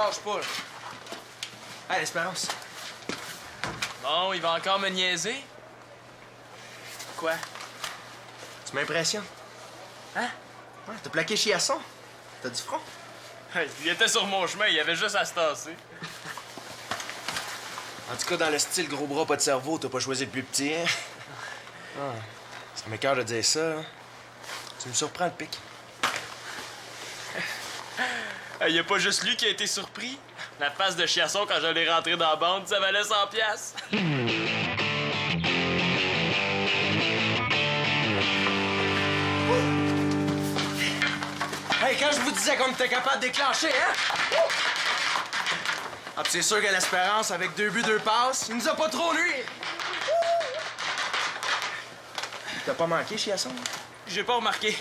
lâche pas, là. Hey, l'Espérance. Bon, il va encore me niaiser? Quoi? Tu m'impressionnes. Hein? Ouais, t'as plaqué Chiasson. T'as du front. Hey, il était sur mon chemin, il avait juste à se tasser. En tout cas, dans le style gros bras, pas de cerveau, t'as pas choisi le plus petit, hein? Ah, ça m'écoeure de dire ça, hein? Tu me surprends, le pic. Il y a pas juste lui qui a été surpris. La face de Chiasson quand je l'ai rentré dans la bande, ça valait 100 piastres. Hey, quand je vous disais qu'on était capable de déclencher, hein? Ah, pis c'est sûr que l'Espérance, avec 2 buts, 2 passes, il nous a pas trop, lui! T'as pas manqué, Chiasson? J'ai pas remarqué.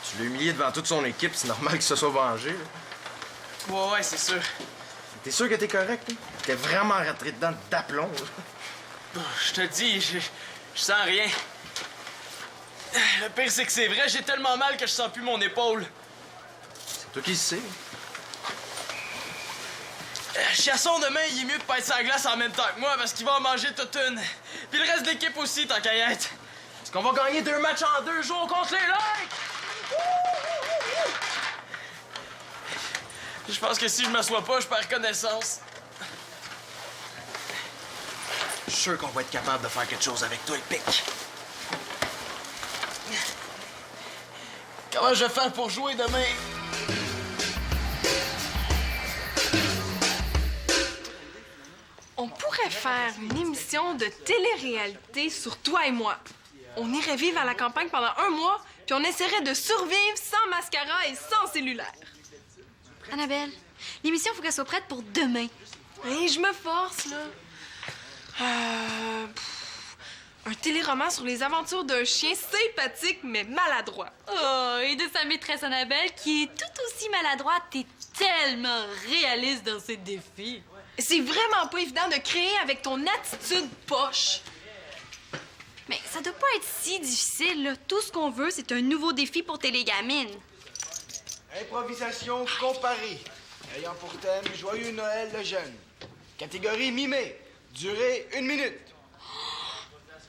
Tu l'as humilié devant toute son équipe, c'est normal qu'il se soit vengé, là. Ouais, c'est sûr. T'es sûr que t'es correct, hein? T'es vraiment rentré dedans d'aplomb, là. Je te dis, je sens rien. Le pire, c'est que c'est vrai, j'ai tellement mal que je sens plus mon épaule. C'est toi qui le sais. Chiasson, demain, il est mieux de pas être sur la glace en même temps que moi parce qu'il va en manger toute une. Puis le reste de l'équipe aussi, tant qu'à y être. Est-ce qu'on va gagner 2 matchs en 2 jours contre les Lakes? Je pense que si je m'assois pas, je perds connaissance. Je suis sûr qu'on va être capable de faire quelque chose avec toi, le pic. Comment je vais faire pour jouer demain? On pourrait faire une émission de télé-réalité sur toi et moi. On irait vivre à la campagne pendant 1 mois, puis on essaierait de survivre sans mascara et sans cellulaire. Annabelle, l'émission, faut qu'elle soit prête pour demain. Hey, je me force, là. Un téléroman sur les aventures d'un chien sympathique mais maladroit. Oh, et de sa maîtresse Annabelle, qui est tout aussi maladroite et tellement réaliste dans ses défis. C'est vraiment pas évident de créer avec ton attitude poche. Mais ça doit pas être si difficile, là. Tout ce qu'on veut, c'est un nouveau défi pour télégamine. Improvisation comparée. Ayant pour thème Joyeux Noël le jeune. Catégorie mimée. Durée 1 minute.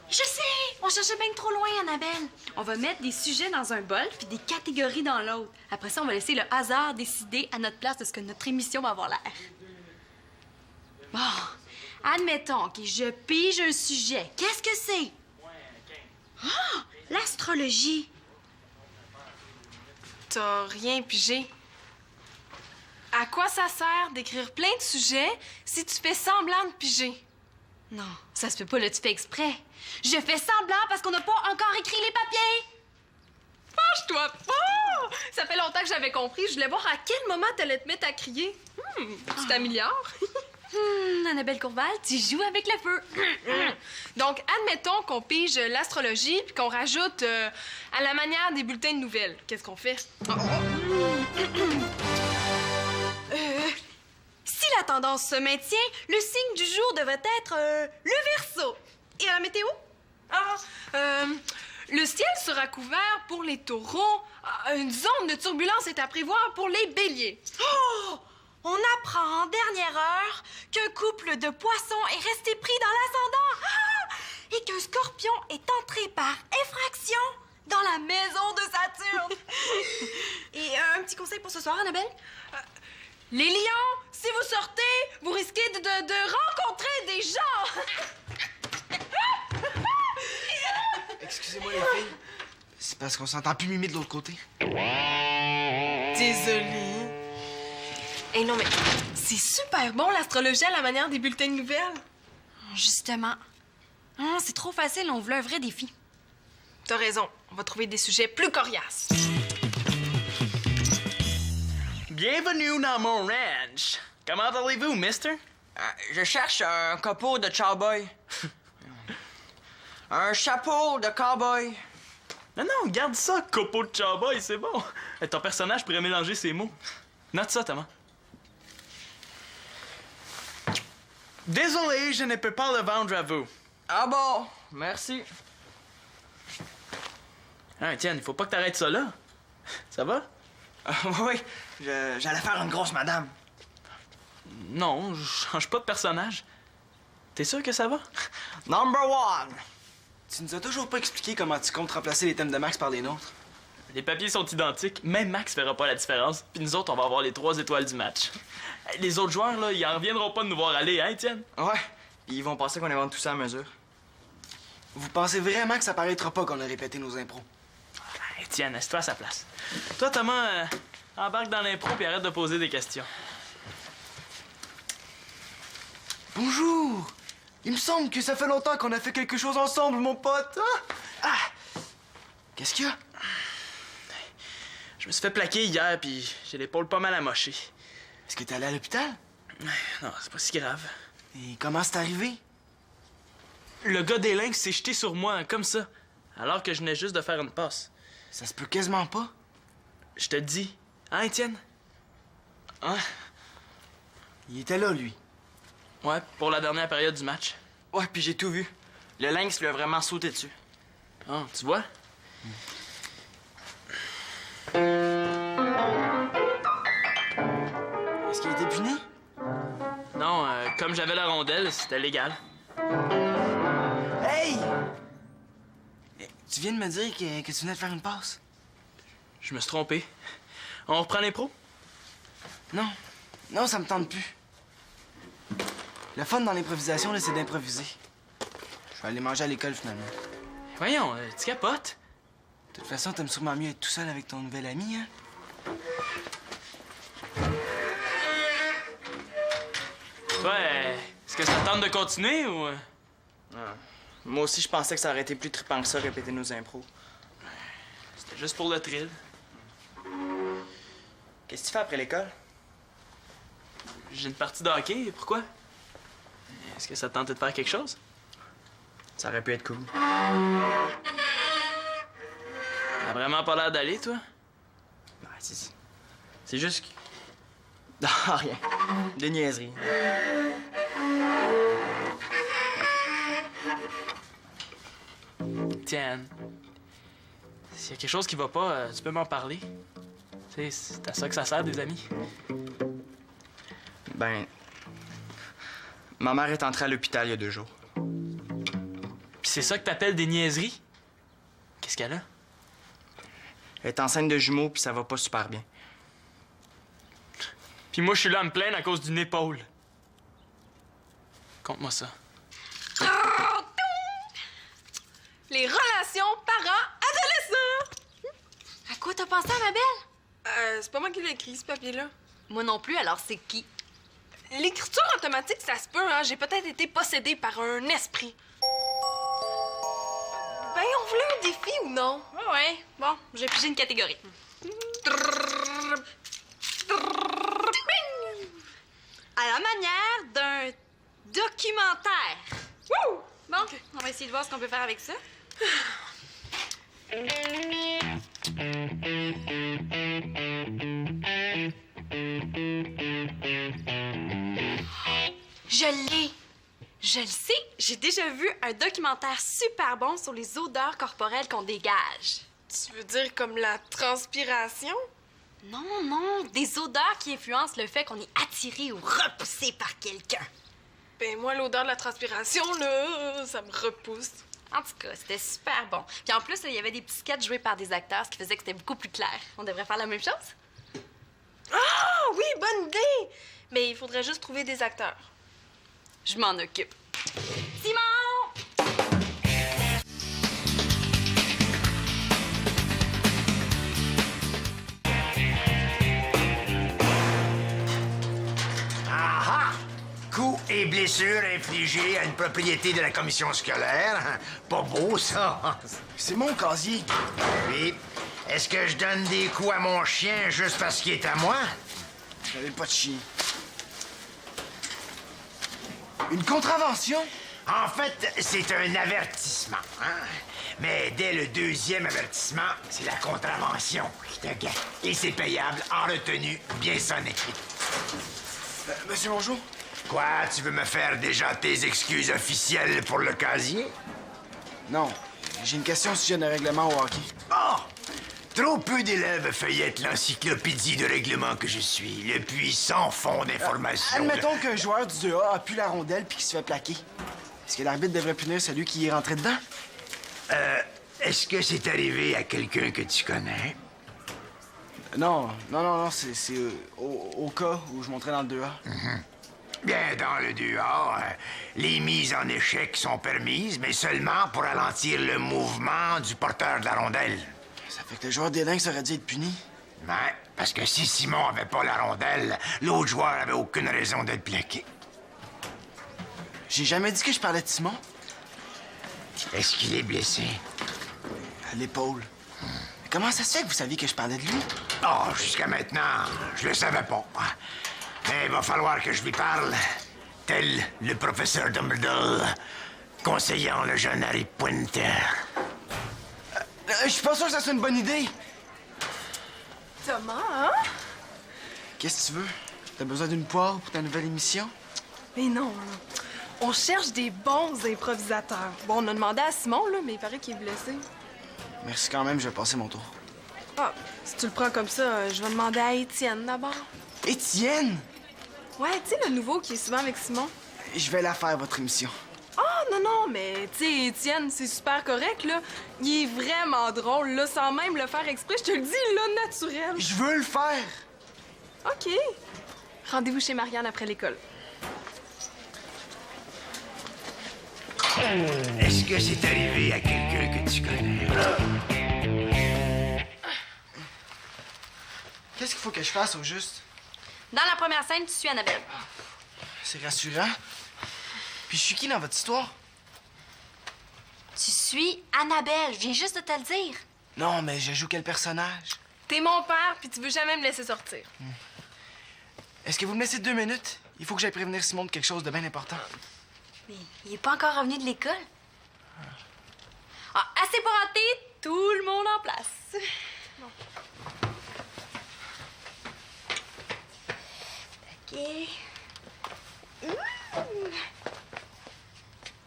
Je sais! On cherchait bien trop loin, Annabelle. On va mettre des sujets dans un bol puis des catégories dans l'autre. Après ça, on va laisser le hasard décider à notre place de ce que notre émission va avoir l'air. Bon, admettons que je pige un sujet. Qu'est-ce que c'est? Ah! L'astrologie. T'as rien pigé. À quoi ça sert d'écrire plein de sujets si tu fais semblant de piger? Non, ça se peut pas, là, tu fais exprès. Je fais semblant parce qu'on n'a pas encore écrit les papiers. Fâche-toi pas! Ça fait longtemps que j'avais compris. Je voulais voir à quel moment t'allais te mettre à crier. Tu t'améliores. Annabelle Courval, tu joues avec le feu. Donc, admettons qu'on pige l'astrologie puis qu'on rajoute à la manière des bulletins de nouvelles. Qu'est-ce qu'on fait? Si la tendance se maintient, le signe du jour devrait être le Verseau. Et à la météo? Le ciel sera couvert pour les taureaux. Une zone de turbulence est à prévoir pour les béliers. Oh! On apprend en dernière heure qu'un couple de poissons est resté pris dans l'ascendant. Et qu'un scorpion est entré par effraction dans la maison de Saturne. Et un petit conseil pour ce soir, Annabelle? Les lions, si vous sortez, vous risquez de rencontrer des gens. Excusez-moi les filles. C'est parce qu'on s'entend plus mimer de l'autre côté. Désolée. Eh non, mais c'est super bon, l'astrologie à la manière des bulletins de nouvelles. Justement. Non, c'est trop facile, on voulait un vrai défi. T'as raison, on va trouver des sujets plus coriaces. Bienvenue dans mon ranch. Comment allez-vous, mister? Je cherche un copeau de cowboy. Un chapeau de cowboy. Non, garde ça, copeau de cowboy, c'est bon. Ton personnage pourrait mélanger ses mots. Note ça, Thomas. Désolé, je ne peux pas le vendre à vous. Ah bon, merci. Ah, tiens, il faut pas que t'arrêtes ça là. Ça va? Oui, j'allais faire une grosse madame. Non, je change pas de personnage. T'es sûr que ça va? Number one! Tu nous as toujours pas expliqué comment tu comptes remplacer les thèmes de Max par les nôtres. Les papiers sont identiques, même Max verra pas la différence, puis nous autres, on va avoir les 3 étoiles du match. Les autres joueurs, là, ils en reviendront pas de nous voir aller, hein, Étienne? Ouais, ils vont penser qu'on invente tout ça à mesure. Vous pensez vraiment que ça paraîtra pas qu'on a répété nos impros? Étienne, assieds-toi à sa place. Toi, Thomas, embarque dans l'impro puis arrête de poser des questions. Bonjour! Il me semble que ça fait longtemps qu'on a fait quelque chose ensemble, mon pote. Qu'est-ce qu'il y a? Je me suis fait plaquer hier, puis j'ai l'épaule pas mal amochée. Est-ce que t'es allé à l'hôpital? Non, c'est pas si grave. Et comment c'est arrivé? Le gars des lynx s'est jeté sur moi, comme ça, alors que je venais juste de faire une passe. Ça se peut quasiment pas. Je te le dis. Hein, Étienne? Hein? Il était là, lui. Ouais, pour la dernière période du match. Ouais, puis j'ai tout vu. Le lynx lui a vraiment sauté dessus. Ah, tu vois? Est-ce qu'il a été puni? Non, comme j'avais la rondelle, c'était légal. Hey! Tu viens de me dire que tu venais de faire une passe? Je me suis trompé. On reprend l'impro? Non. Non, ça me tente plus. Le fun dans l'improvisation, là, c'est d'improviser. Je vais aller manger à l'école, finalement. Voyons, tu capotes? De toute façon, t'aimes sûrement mieux être tout seul avec ton nouvel ami, hein? Toi, est-ce que ça te tente de continuer ou... Moi aussi, je pensais que ça aurait été plus trippant que ça, répéter nos impros. C'était juste pour le thrill. Qu'est-ce que tu fais après l'école? J'ai une partie de hockey, pourquoi? Est-ce que ça te tentait de faire quelque chose? Ça aurait pu être cool. T'as vraiment pas l'air d'aller, toi? Ouais, c'est juste que... Non, rien. Des niaiseries. Tiens, s'il y a quelque chose qui va pas, tu peux m'en parler. Tu sais, c'est à ça que ça sert, des amis. Ben... Ma mère est entrée à l'hôpital il y a 2 jours. Puis c'est ça que t'appelles des niaiseries? Qu'est-ce qu'elle a? Elle est enceinte de jumeaux, puis ça va pas super bien. Puis moi, je suis là à me plaindre à cause d'une épaule. Conte-moi ça. Les relations parents-adolescents! À quoi t'as pensé, Annabelle? C'est pas moi qui l'ai écrit, ce papier-là. Moi non plus, alors c'est qui? L'écriture automatique, ça se peut, hein. J'ai peut-être été possédée par un esprit. Ben, on voulait un défi ou non? Ouais. Bon, j'ai pigé une catégorie. À la manière d'un documentaire. Wouh! Bon, on va essayer de voir ce qu'on peut faire avec ça. Je l'ai. Je le sais, j'ai déjà vu un documentaire super bon sur les odeurs corporelles qu'on dégage. Tu veux dire comme la transpiration? Non, non, des odeurs qui influencent le fait qu'on est attiré ou repoussé par quelqu'un. Ben, moi, l'odeur de la transpiration, là, ça me repousse. En tout cas, c'était super bon. Puis en plus, il y avait des petits sketchs joués par des acteurs, ce qui faisait que c'était beaucoup plus clair. On devrait faire la même chose? Ah, oui, bonne idée! Mais il faudrait juste trouver des acteurs. Je m'en occupe. Simon! Ah ah! Coups et blessures infligés à une propriété de la commission scolaire. Pas beau, ça. C'est mon casier. Oui. Est-ce que je donne des coups à mon chien juste parce qu'il est à moi? J'avais pas de chien. Une contravention? En fait, c'est un avertissement. Hein? Mais dès le 2e avertissement, c'est la contravention qui te gagne. Et c'est payable en retenue bien sonnée. Monsieur, bonjour. Quoi, tu veux me faire déjà tes excuses officielles pour le casier? Non. J'ai une question au sujet de règlement au hockey. Oh! Trop peu d'élèves feuillettent l'encyclopédie de règlement que je suis, le puissant fond d'information. Admettons qu'un joueur du 2A a pu la rondelle puis qu'il se fait plaquer. Est-ce que l'arbitre devrait punir celui qui est rentré dedans? Est-ce que c'est arrivé à quelqu'un que tu connais? Non, c'est au cas où je montrais dans le 2A. Bien, dans le 2A, les mises en échec sont permises, mais seulement pour ralentir le mouvement du porteur de la rondelle. Ça fait que le joueur des Lynx aurait dû être puni. Ouais, parce que si Simon avait pas la rondelle, l'autre joueur avait aucune raison d'être plaqué. J'ai jamais dit que je parlais de Simon. Est-ce qu'il est blessé? À l'épaule. Mais comment ça se fait que vous saviez que je parlais de lui? Oh, jusqu'à maintenant, je le savais pas. Mais il va falloir que je lui parle, tel le professeur Dumbledore, conseillant le jeune Harry Potter. Je suis pas sûr que ça soit une bonne idée. Thomas, hein? Qu'est-ce que tu veux? T'as besoin d'une poire pour ta nouvelle émission? Mais non, on cherche des bons improvisateurs. Bon, on a demandé à Simon, là, mais il paraît qu'il est blessé. Merci quand même, je vais passer mon tour. Ah, si tu le prends comme ça, je vais demander à Étienne d'abord. Étienne! Ouais, tu sais, le nouveau qui est souvent avec Simon. Je vais la faire, votre émission. Ah, non, mais tu sais, Étienne, c'est super correct, là. Il est vraiment drôle, là, sans même le faire exprès. Je te le dis, là, naturel. Je veux le faire! OK. Rendez-vous chez Marianne après l'école. Est-ce que c'est arrivé à quelqu'un que tu connais? Qu'est-ce qu'il faut que je fasse au juste? Dans la première scène, tu suis Annabelle. C'est rassurant. Puis je suis qui dans votre histoire? Tu suis Annabelle, je viens juste de te le dire. Non, mais je joue quel personnage? T'es mon père, puis tu veux jamais me laisser sortir. Est-ce que vous me laissez 2 minutes? Il faut que j'aille prévenir Simon de quelque chose de bien important. Mais il est pas encore revenu de l'école. Ah, assez pour rater, tout le monde en place. OK.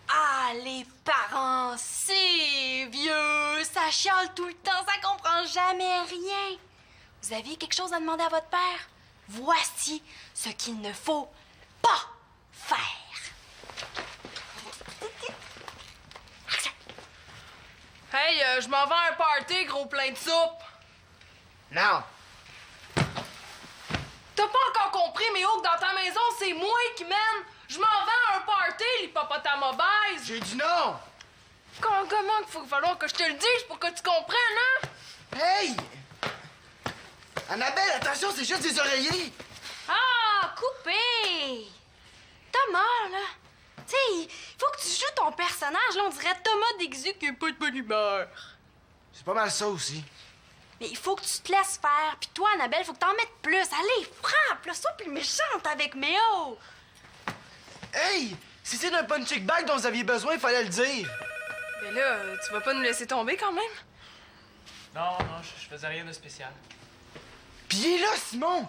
Ah, les parents, c'est vieux. Ça chiale tout le temps, ça comprend jamais rien. Vous aviez quelque chose à demander à votre père? Voici ce qu'il ne faut pas faire. Hey, je m'en vais à un party, gros plein de soupe. Non! T'as pas encore compris, mais oh, que dans ta maison, c'est moi qui mène. Je m'en vais à un party, l'hippopotame obèse. J'ai dit non! Comment qu'il faut falloir que je te le dise pour que tu comprennes, hein? Hey! Annabelle, attention, c'est juste des oreillers! Ah, coupé! Thomas, là. Tu sais, il faut que tu joues ton personnage. Là, on dirait Thomas déguisé qui a pas de bonne humeur. C'est pas mal ça aussi. Mais il faut que tu te laisses faire. Puis toi, Annabelle, faut que t'en mettes plus. Allez, frappe, là, sois plus méchante avec Méo. Hey! Si c'est d'un punching bag dont vous aviez besoin, il fallait le dire. Mais là, tu vas pas nous laisser tomber quand même? Non, je faisais rien de spécial. Pis il est là, Simon!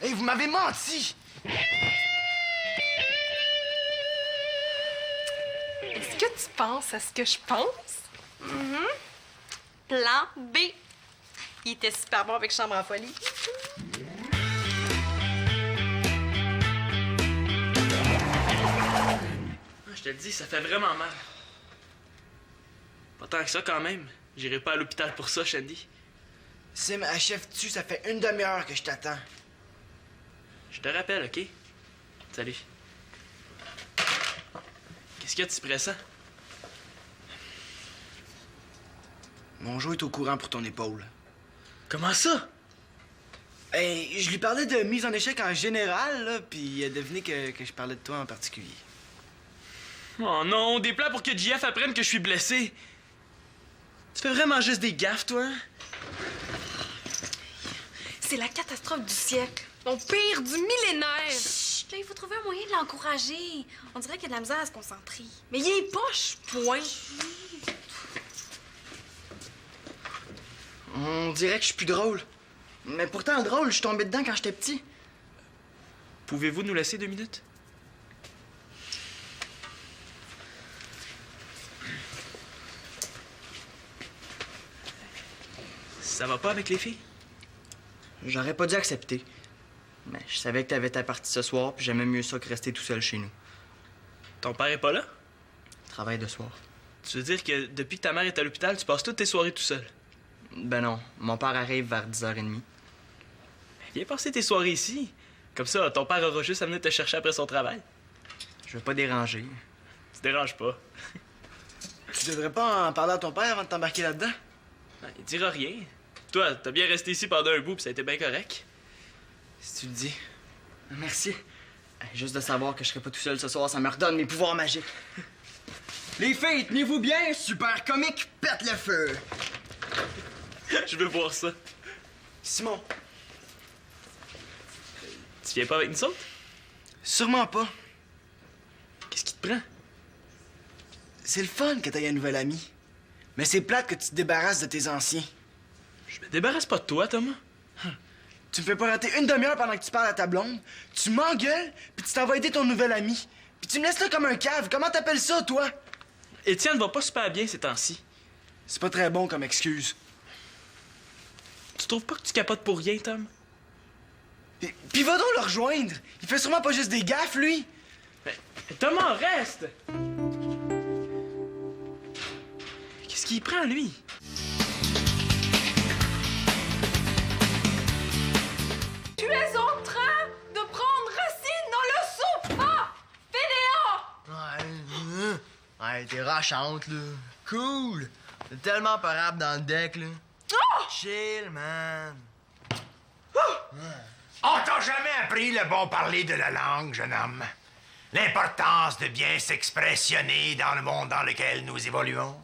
Hey, vous m'avez menti! Est-ce que tu penses à ce que je pense? Plan B. Il était super bon avec Chambre en folie. Je te le dis, ça fait vraiment mal. Pas tant que ça, quand même. J'irai pas à l'hôpital pour ça, Shandy. Sim, achève-tu, ça fait 1 demi-heure que je t'attends. Je te rappelle, OK? Salut. Qu'est-ce qu'il y a de si pressant? Mon jour est au courant pour ton épaule. Comment ça? Hey, je lui parlais de mise en échec en général, là, puis il a deviné que je parlais de toi en particulier. Oh non, des plans pour que JF apprenne que je suis blessé. Tu fais vraiment juste des gaffes, toi? C'est la catastrophe du siècle. Mon pire du millénaire. Chut, là, il faut trouver un moyen de l'encourager. On dirait qu'il a de la misère à se concentrer. Mais il est poche, point. On dirait que je suis plus drôle. Mais pourtant, drôle, je suis tombé dedans quand j'étais petit. Pouvez-vous nous laisser 2 minutes? Ça va pas avec les filles? J'aurais pas dû accepter. Mais je savais que t'avais ta partie ce soir, puis j'aimais mieux ça que rester tout seul chez nous. Ton père est pas là? Travail de soir. Tu veux dire que depuis que ta mère est à l'hôpital, tu passes toutes tes soirées tout seul? Ben non, mon père arrive vers 10h30. Viens passer tes soirées ici. Comme ça, ton père aura juste à venir te chercher après son travail. Je veux pas déranger. Tu te déranges pas. Tu devrais pas en parler à ton père avant de t'embarquer là-dedans? Ben, il dira rien. Toi, t'as bien resté ici pendant un bout, pis ça a été bien correct. Si tu le dis. Merci. Juste de savoir que je serai pas tout seul ce soir, ça me redonne mes pouvoirs magiques. Les filles, tenez-vous bien, super comique, pète le feu. Je veux voir ça. Simon, Tu viens pas avec nous autres? sûrement pas. Qu'est-ce qui te prend? C'est le fun que t'aies un nouvel ami. Mais c'est plate que tu te débarrasses de tes anciens. Je me débarrasse pas de toi, Thomas. Tu me fais pas rater une demi-heure pendant que tu parles à ta blonde, tu m'engueules, puis tu t'en vas aider ton nouvel ami. Puis tu me laisses là comme un cave. Comment t'appelles ça, toi? Étienne va pas super bien ces temps-ci. C'est pas très bon comme excuse. Tu trouves pas que tu capotes pour rien, Tom? Puis va donc le rejoindre. Il fait sûrement pas juste des gaffes, lui. Thomas, reste! Qu'est-ce qu'il prend, lui? Tu es en train de prendre racine dans le sofa! Fainéant! Ouais, t'es rachante, là. Cool! T'es tellement parable dans le deck, là. Chill, man. On t'a jamais appris le bon parler de la langue, jeune homme? L'importance de bien s'expressionner dans le monde dans lequel nous évoluons?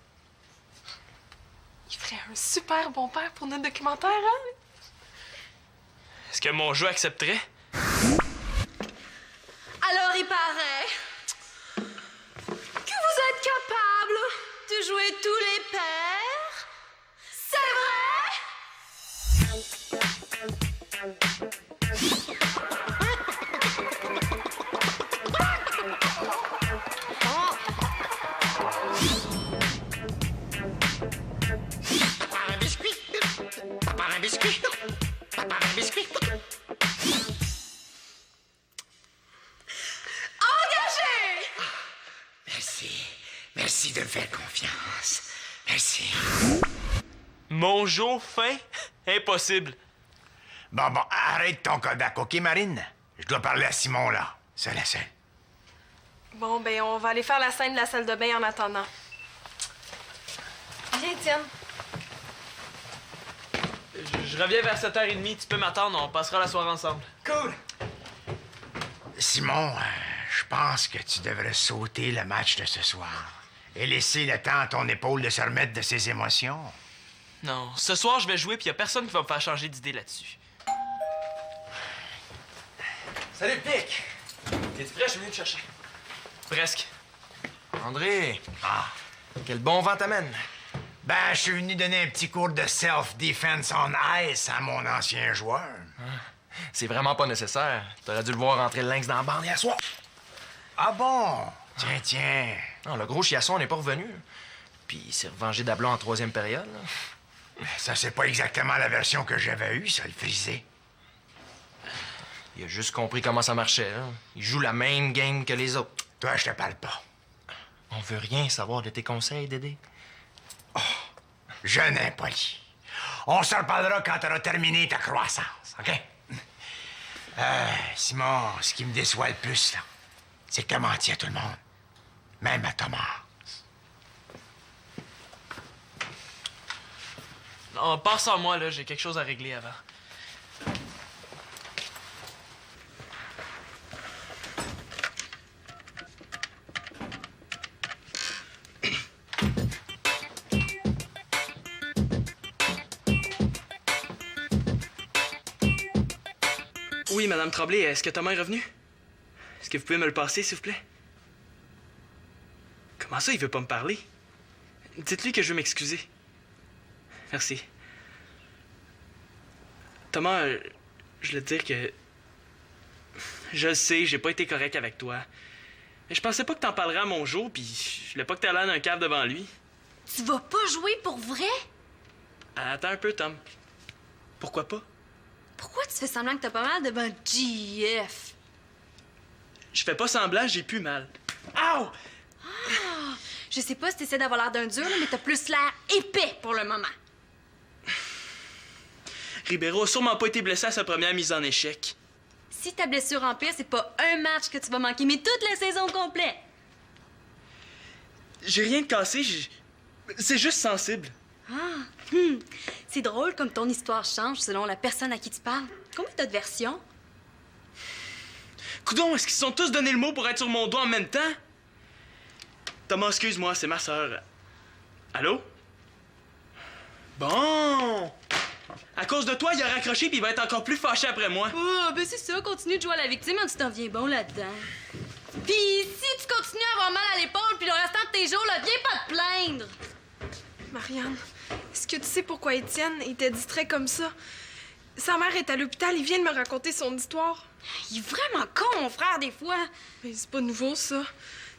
Il ferait un super bon père pour notre documentaire, hein? Est-ce que mon jeu accepterait? Alors, il paraît que vous êtes capable de jouer tous les pères. C'est vrai? Un biscuit? Un biscuit? Un biscuit? Engagé! Merci. Merci de me faire confiance. Merci. Mon jour fin? Impossible. Bon, arrête ton Kodak, OK, Marine? Je dois parler à Simon, là. Seul à seul. Bon, ben, on va aller faire la scène de la salle de bain en attendant. Viens, Étienne. Je reviens vers 7h30. Tu peux m'attendre, on passera la soirée ensemble. Cool. Simon, je pense que tu devrais sauter le match de ce soir et laisser le temps à ton épaule de se remettre de ses émotions. Non, ce soir, je vais jouer, puis y a personne qui va me faire changer d'idée là-dessus. Salut, Pic! T'es-tu prêt? Je suis venu te chercher. Presque. André, Ah. quel bon vent t'amène. Ben, je suis venu donner un petit cours de self-defense on ice à mon ancien joueur. C'est vraiment pas nécessaire. T'aurais dû le voir rentrer le lynx dans la bande hier soir. Ah bon? Tiens. Non, le gros chiasson n'est pas revenu. Puis il s'est revengé d'Ablon en troisième période. Là. Ça, c'est pas exactement la version que j'avais eue, ça, le frisé. Il a juste compris comment ça marchait. Là. Il joue la même game que les autres. Toi, je te parle pas. On veut rien savoir de tes conseils, Dédé. Jeune impoli. On se reparlera quand t'auras terminé ta croissance, OK? Simon, ce qui me déçoit le plus, là, c'est que t'as menti à tout le monde. Même à Thomas. Non, passe en moi, là. J'ai quelque chose à régler avant. Oui, Madame Tremblay, est-ce que Thomas est revenu? Est-ce que vous pouvez me le passer, s'il vous plaît? Comment ça, il veut pas me parler? Dites-lui que je veux m'excuser. Merci. Thomas, je voulais te dire que... Je le sais, j'ai pas été correct avec toi. Mais je pensais pas que t'en parlerais à mon jour, puis je voulais pas que t'allais dans un cave devant lui. Tu vas pas jouer pour vrai? Attends un peu, Tom. Pourquoi pas? Pourquoi tu fais semblant que t'as pas mal devant JF? Je fais pas semblant, j'ai plus mal. Ow! Je sais pas si t'essaies d'avoir l'air d'un dur, là, mais t'as plus l'air épais pour le moment. Ribeiro a sûrement pas été blessé à sa première mise en échec. Si ta blessure empire, c'est pas un match que tu vas manquer, mais toute la saison complète. J'ai rien de cassé, c'est juste sensible. C'est drôle comme ton histoire change selon la personne à qui tu parles. Combien t'as de versions? Coudon, est-ce qu'ils se sont tous donné le mot pour être sur mon doigt en même temps? Thomas, excuse-moi, c'est ma sœur. Allô? Bon! À cause de toi, il a raccroché puis il va être encore plus fâché après moi. Oh, ben c'est ça, continue de jouer à la victime, tu t'en viens bon là-dedans. Puis si tu continues à avoir mal à l'épaule puis le restant de tes jours, là, viens pas te plaindre. Marianne, est-ce que tu sais pourquoi Étienne était distrait comme ça? Sa mère est à l'hôpital, il vient de me raconter son histoire. Il est vraiment con, mon frère, des fois. Mais c'est pas nouveau, ça.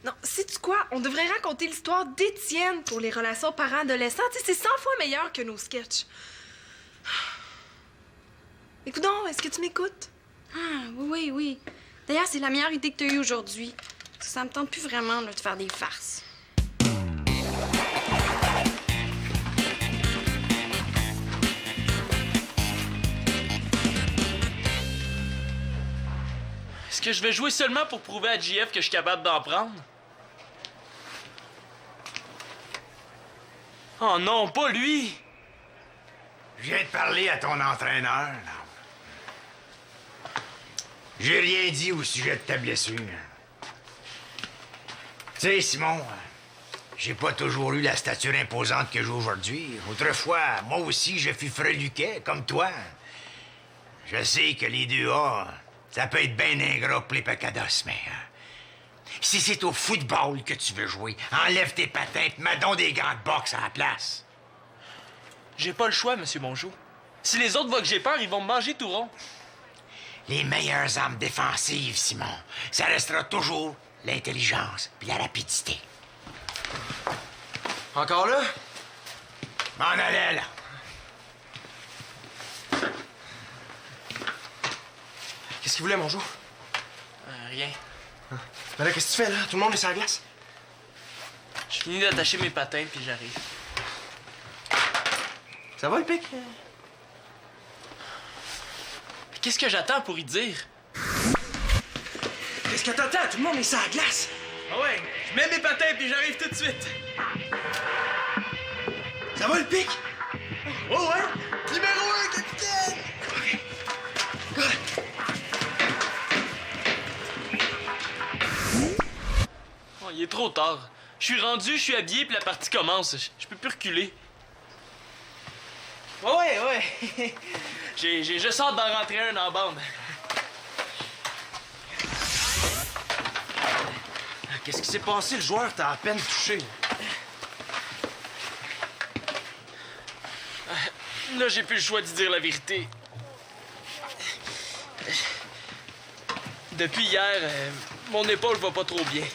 Non, sais-tu quoi? On devrait raconter l'histoire d'Étienne pour les relations parents-adolescents. Tu sais, c'est 100 fois meilleur que nos sketchs. Écoute donc, est-ce que tu m'écoutes? Ah, oui. D'ailleurs, c'est la meilleure idée que t'as eue aujourd'hui. Ça me tente plus vraiment là, de faire des farces. Est-ce que je vais jouer seulement pour prouver à JF que je suis capable d'en prendre? Oh non, pas lui! Je viens de parler à ton entraîneur. J'ai rien dit au sujet de ta blessure. Tu sais, Simon, j'ai pas toujours eu la stature imposante que j'ai aujourd'hui. Autrefois, moi aussi, je fus freluquet, comme toi. Je sais que les 2A, ça peut être bien ingrat pour les pecados, mais... si c'est au football que tu veux jouer, enlève tes patins et mets donc des gants de boxe à la place. J'ai pas le choix, Monsieur Mongeau. Si les autres voient que j'ai peur, ils vont me manger tout rond. Les meilleures armes défensives, Simon, ça restera toujours l'intelligence puis la rapidité. Encore là? M'en allais, là. Qu'est-ce qu'il voulait, mon Joe? Rien. Ben là, qu'est-ce que tu fais, là? Tout le monde est sur la glace? Je finis d'attacher mes patins, puis j'arrive. Ça va, le pic? Qu'est-ce que j'attends pour y dire? Qu'est-ce que t'attends? Tout le monde est sur la glace! Ah ouais, je mets mes patins, puis j'arrive tout de suite. Ça va, le pic? Oh ouais! Numéro 1, capitaine! Oh, il est trop tard. Je suis rendu, je suis habillé, puis la partie commence. Je peux plus reculer. Ouais. J'ai juste hâte d'en rentrer un en bande. Qu'est-ce qui s'est passé? Le joueur t'a à peine touché. Là, j'ai plus le choix de dire la vérité. Depuis hier, mon épaule va pas trop bien.